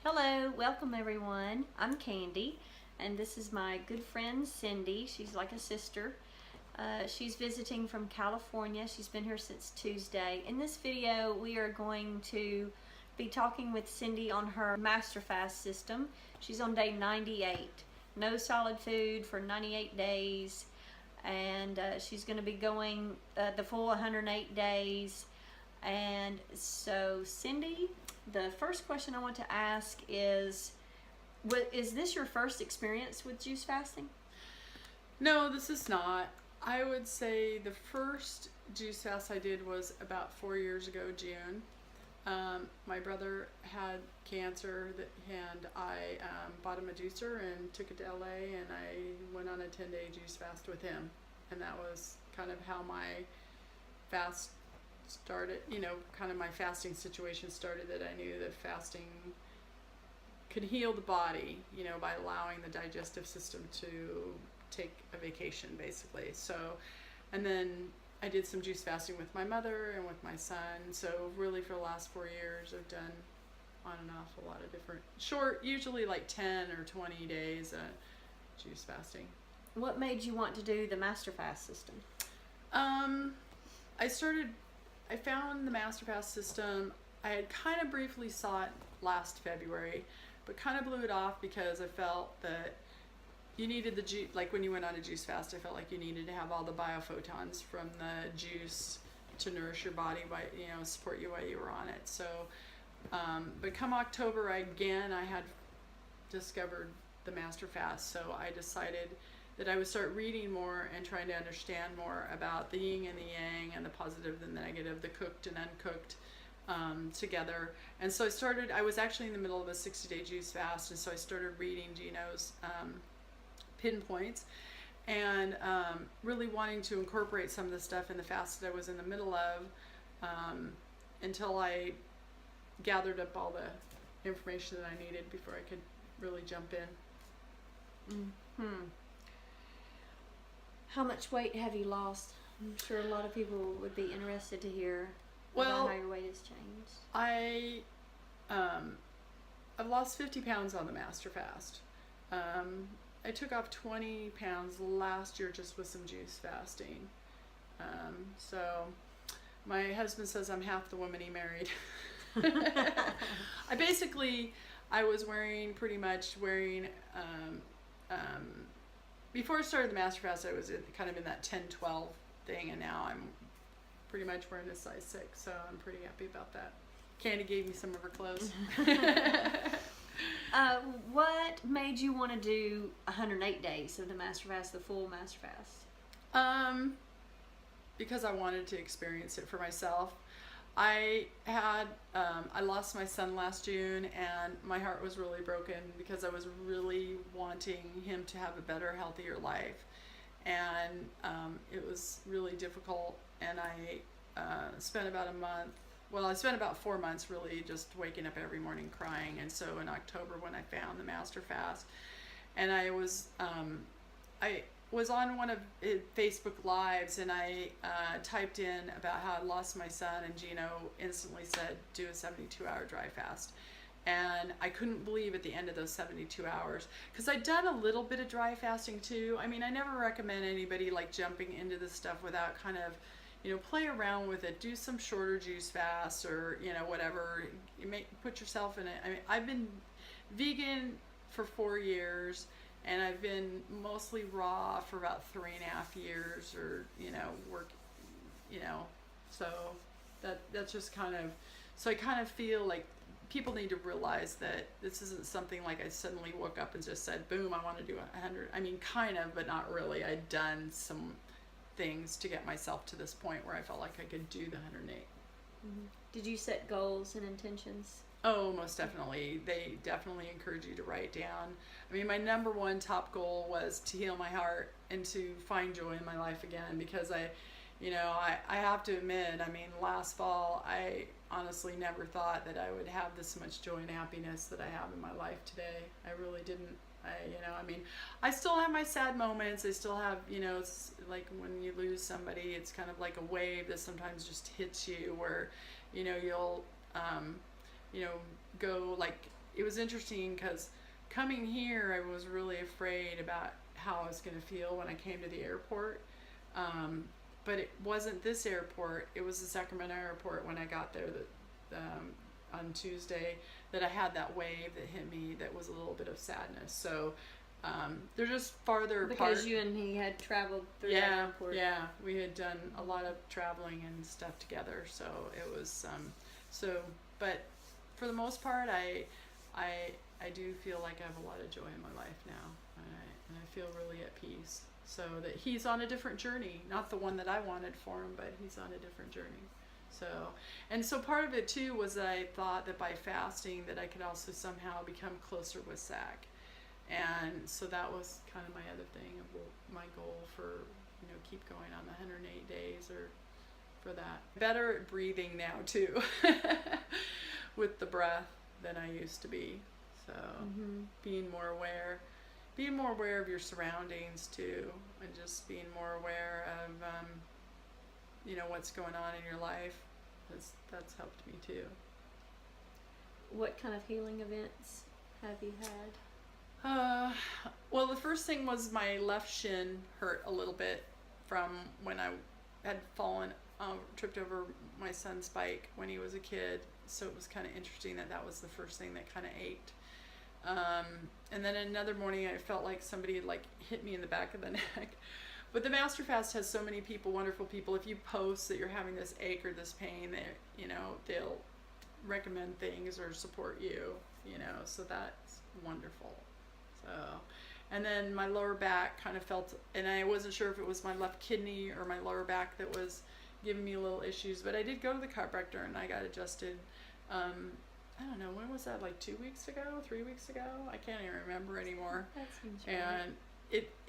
Hello, welcome everyone. I'm Candy, and this is my good friend Cindy. She's like a sister. She's visiting from California. She's been here since Tuesday. In this video, we are going to be talking with Cindy on her Master Fast system. She's on day 98. No solid food for 98 days, and she's going to be going the full 108 days. And so, Cindy, the first question I want to ask is this your first experience with juice fasting? No, this is not. I would say the first juice fast I did was about 4 years ago, June. My brother had cancer and I bought him a juicer and took it to LA, and I went on a 10-day juice fast with him. And that was kind of how my fast started, kind of my fasting situation started, that I knew that fasting could heal the body, by allowing the digestive system to take a vacation, basically. So, and then I did some juice fasting with my mother and with my son. So really for the last 4 years, I've done on and off a lot of different short, usually like 10 or 20 days juice fasting. What made you want to do the Master Fast system? I found the Master Fast system. I had kind of briefly saw it last February, but kind of blew it off because I felt that you needed the juice. Like when you went on a juice fast, I felt like you needed to have all the biophotons from the juice to nourish your body, support you while you were on it. So, but come October I had discovered the Master Fast, so I decided that I would start reading more and trying to understand more about the yin and the yang and the positive and the negative, the cooked and uncooked together. And so I was actually in the middle of a 60-day juice fast, and so I started reading Gino's pinpoints and really wanting to incorporate some of the stuff in the fast that I was in the middle of until I gathered up all the information that I needed before I could really jump in. Mm-hmm. How much weight have you lost? I'm sure a lot of people would be interested to hear about how your weight has changed. I've lost 50 pounds on the Master Fast. I took off 20 pounds last year just with some juice fasting. So my husband says I'm half the woman he married. I was pretty much wearing before I started the Master Fast, I was kind of in that 10-12 thing, and now I'm pretty much wearing a size 6, so I'm pretty happy about that. Candy gave me some of her clothes. What made you want to do 108 days of the Master Fast, the full Master Fast? Because I wanted to experience it for myself. I lost my son last June, and my heart was really broken because I was really wanting him to have a better, healthier life. And it was really difficult, and I spent about 4 months really just waking up every morning crying. And so in October, when I found the Master Fast, and I was on one of Facebook Lives, and I typed in about how I lost my son, and Gino instantly said, do a 72-hour dry fast. And I couldn't believe at the end of those 72 hours, because I'd done a little bit of dry fasting too. I mean, I never recommend anybody like jumping into this stuff without kind of, play around with it. Do some shorter juice fasts or, whatever. Put yourself in it. I mean, I've been vegan for 4 years, and I've been mostly raw for about 3.5 years, or, so that's just kind of, so I kind of feel like people need to realize that this isn't something like I suddenly woke up and just said, boom, I want to do 100. I mean, kind of, but not really. I'd done some things to get myself to this point where I felt like I could do the 108. Mm-hmm. Did you set goals and intentions? Oh, most definitely. They definitely encourage you to write down. I mean, my number one top goal was to heal my heart and to find joy in my life again, because I have to admit, I mean, last fall, I honestly never thought that I would have this much joy and happiness that I have in my life today. I really didn't. I still have my sad moments. I still have, it's like when you lose somebody, it's kind of like a wave that sometimes just hits you, where, you'll, go like it was interesting because coming here, I was really afraid about how I was going to feel when I came to the airport. But it wasn't this airport. It was the Sacramento airport when I got there on Tuesday that I had that wave that hit me that was a little bit of sadness. So they're just farther apart. Because you and he had traveled through that airport. Yeah, we had done a lot of traveling and stuff together. So it was, but for the most part, I do feel like I have a lot of joy in my life now. And I feel really at peace. So that he's on a different journey, not the one that I wanted for him, but he's on a different journey. So part of it too was that I thought that by fasting that I could also somehow become closer with Zach. And so that was kind of my other thing, of my goal for, keep going on the 108 days or for that. Better at breathing now too, with the breath than I used to be. So being more aware of your surroundings too, and just being more aware of, what's going on in your life. That's helped me too. What kind of healing events have you had? Well, the first thing was my left shin hurt a little bit from when I had tripped over my son's bike when he was a kid. So it was kind of interesting that was the first thing that kind of ached. And then another morning I felt like somebody had hit me in the back of the neck. But the Master Fast has so many people, wonderful people. If you post that you're having this ache or this pain, they'll recommend things or support you, so that's wonderful. So, and then my lower back kind of felt, and I wasn't sure if it was my left kidney or my lower back that was giving me little issues, but I did go to the chiropractor and I got adjusted. I don't know, when was that, 2 weeks ago, 3 weeks ago? I can't even remember anymore. That seems right. And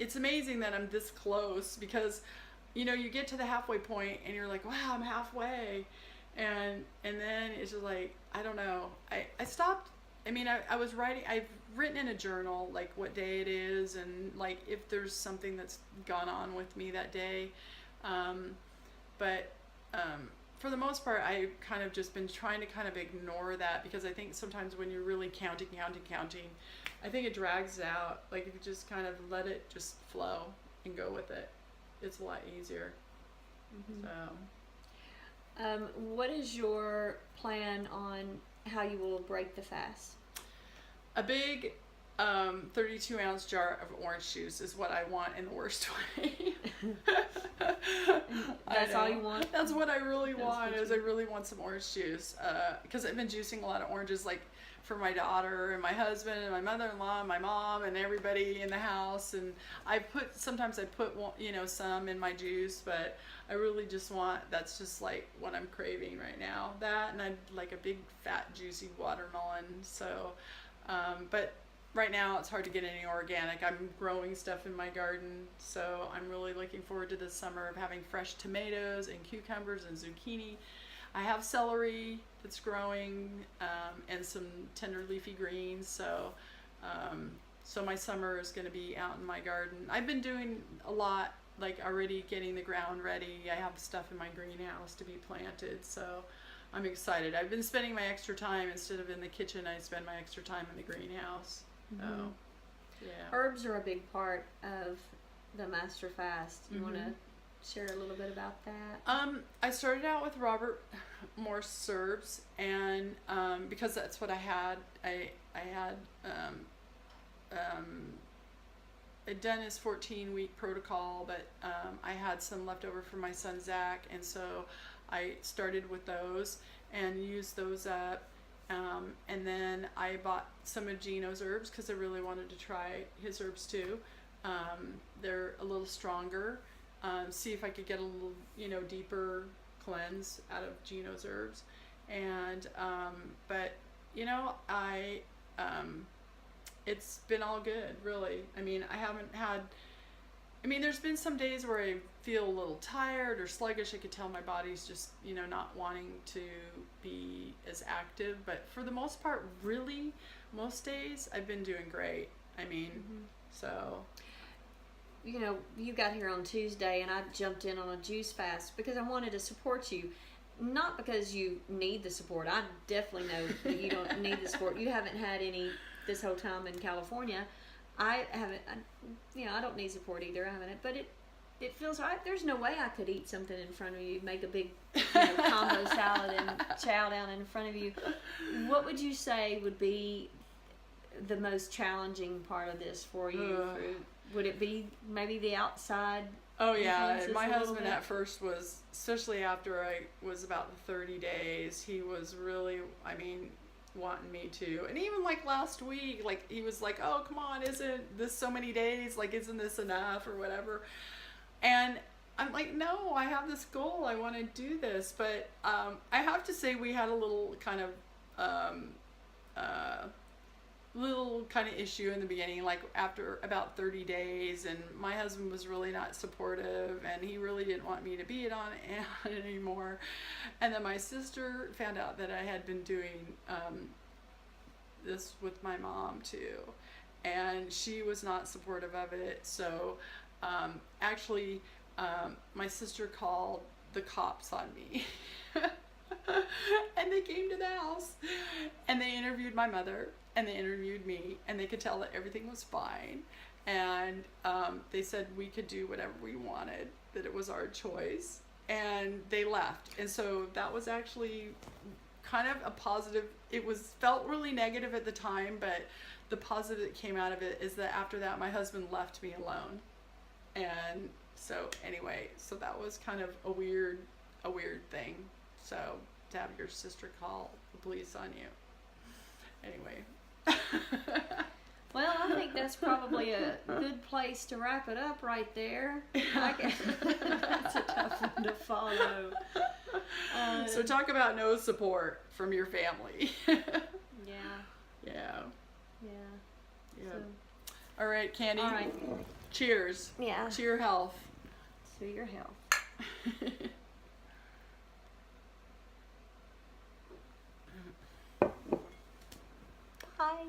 it's amazing that I'm this close because, you get to the halfway point and you're like, wow, I'm halfway. And then it's just I don't know. I stopped. I was writing, I've written in a journal, what day it is and, if there's something that's gone on with me that day. But for the most part, I kind of just been trying to kind of ignore that because I think sometimes when you're really counting, I think it drags out. If you just kind of let it just flow and go with it, it's a lot easier. So, what is your plan on how you will break the fast? A big 32-ounce jar of orange juice is what I want in the worst way. That's all you want? That's what I really want. I really want some orange juice because I've been juicing a lot of oranges for my daughter and my husband and my mother-in-law and my mom and everybody in the house. And sometimes I put some in my juice, but I really just that's just what I'm craving right now. That, and I'd like a big fat juicy watermelon. So, but right now it's hard to get any organic. I'm growing stuff in my garden, so I'm really looking forward to this summer of having fresh tomatoes and cucumbers and zucchini. I have celery that's growing and some tender leafy greens, so my summer is going to be out in my garden. I've been doing a lot, already getting the ground ready. I have stuff in my greenhouse to be planted, so I'm excited. I've been spending my extra time, instead of in the kitchen, I spend my extra time in the greenhouse. So, yeah. Herbs are a big part of the Master Fast. You want to share a little bit about that? I started out with Robert Morse herbs, and because that's what I had. I had done his 14-week protocol, but I had some left over from my son Zach, and so I started with those and used those up. And then I bought some of Gino's herbs because I really wanted to try his herbs too. They're a little stronger. See if I could get a little, deeper cleanse out of Gino's herbs. And, but, it's been all good, really. There's been some days where I feel a little tired or sluggish. I could tell my body's just, not wanting to be as active. But for the most part, really, most days I've been doing great. So. You got here on Tuesday and I jumped in on a juice fast because I wanted to support you. not because you need the support. I definitely know that you don't need the support. You haven't had any this whole time in California. I haven't, I don't need support either. I haven't, but it feels right. There's no way I could eat something in front of you, make a big combo salad and chow down in front of you. What would you say would be the most challenging part of this for you? Would it be maybe the outside? Oh yeah, my husband at first was, especially after I was about 30 days, he was really, wanting me to. And even like last week, like he was like, oh, come on, isn't this so many days? Like, isn't this enough or whatever? And I'm like, no, I have this goal. I want to do this. But I have to say we had a little kind of issue in the beginning, like after about 30 days, and my husband was really not supportive, and he really didn't want me to be it on it anymore. And then my sister found out that I had been doing this with my mom too, and she was not supportive of it. So actually my sister called the cops on me. And they came to the house and they interviewed my mother and they interviewed me, and they could tell that everything was fine, and they said we could do whatever we wanted, that it was our choice, and they left. And so that was actually kind of a positive. It felt really negative at the time, but the positive that came out of it is that after that my husband left me alone. And so anyway, so that was kind of a weird thing. So to have your sister call the police on you. Anyway. Well, I think that's probably a good place to wrap it up right there. That's a tough one to follow. So talk about no support from your family. Yeah. So. All right, Candy. All right. Cheers. Yeah. To your health. To your health. Bye.